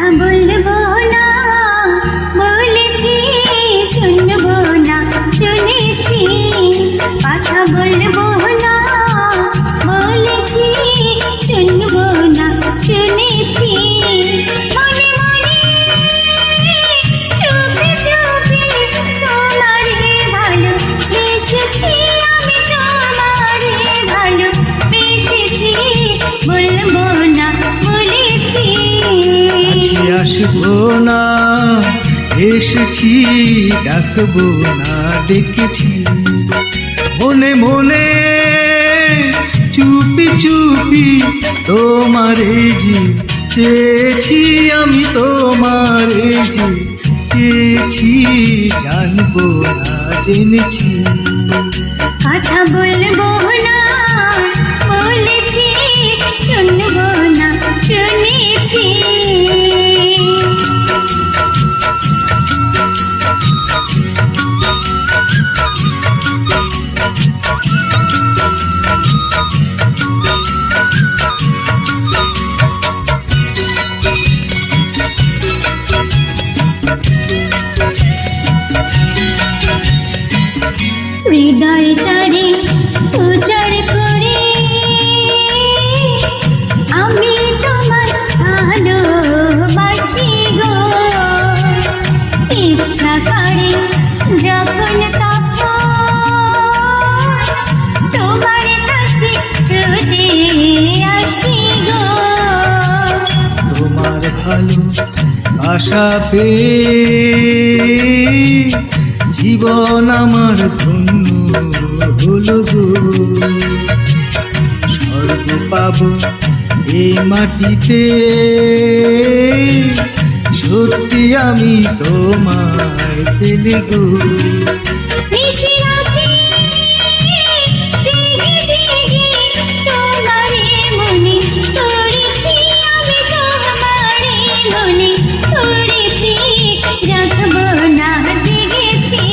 কথা বলবো না বলেছি, শুনবো না শুনেছি। কথা বলবো না বলেছি, শুনবো না শুনেছি। মনে মনে চুপে চুপে তোমারে ভালোবেসেছি, আমি তোমারে ভালোবেসেছি। বলবো না বলেছি। আসবো না এসেছি, ডাকবো না ডেকেছি। মনে মনে চুপি চুপি তোমারে যে চেয়েছি, আমি তোমারে যে চেয়েছি। জানবো না জেনেছি। কথা বলবো না বলেছি, শুনবো না শুনেছি। হৃদয়টারে উজাড় করে আমি তোমার ভালোবাসি গো। ইচ্ছা করে যখন তখন তোমার কাছে ছুটে আসি গো। তোমার ভালো আশা পেয়ে জীবন আমার ধন্য হলো গো। স্বর্গ পাবো এই মাটিতে, সত্যি আমি তোমায় পেলে গো। নিশিরাতে জেগে জেগে তোমারে মনে করেছি, আমি তোমারে মনে করেছি। রাখবো না জেগেছি,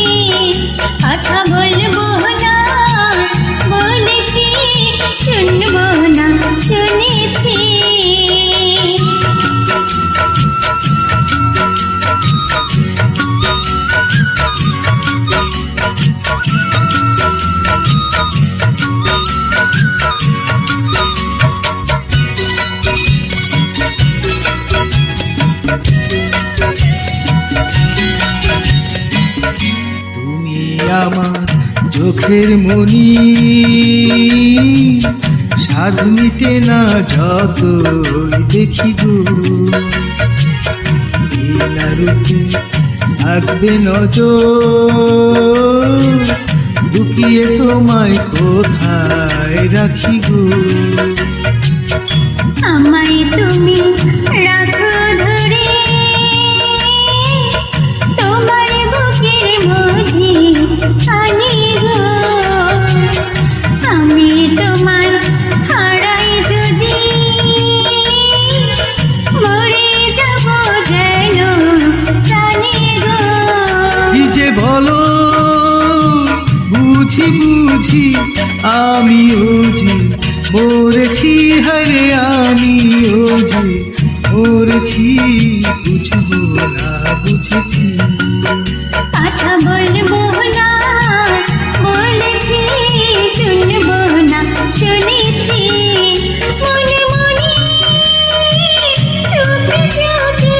কথা বলবো না বলেছি, শুনবো না শুনেছি। তুমি আমার চোখের মনি, স্বাদ মিটে না যতই দেখি গো। রূপে থাকবে নজর, লুকিয়ে তোমায় কোথায় রাখি গো। আমায় তুমি রাখো ধরে তোমার বুকের মধ্যে আনি গো। আমি তোমায় হারাই যদি মরে যাব যেন প্রাণে গো। কি যে বলো বুঝি বুঝি, আমিও যে মরেছি, হরে আমিও যে মরেছি। বুঝবো না বুঝেছি। কথা বলবো না বলেছি, শুনবো না শুনেছি। মনে মনে চুপি চুপি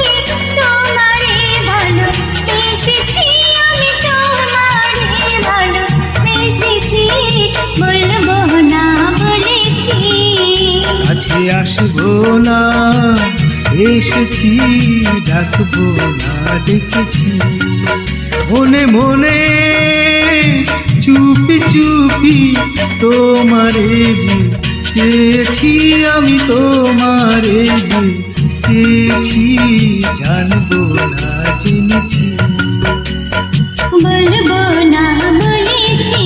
তোমারে ভালোবেসেছি, আমি তোমারে ভালোবেসেছি। বলবো না বলেছি। কাছে আসবো না এসেছি, ডাকবো না ডেকেছি। মনে মনে চুপি চুপি তোমারে যে চেয়েছি, আমি তোমারে যে চেয়েছি। জানবো না জেনেছি। বলবো না বলেছি।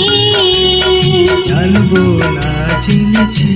জানবো না জেনেছি।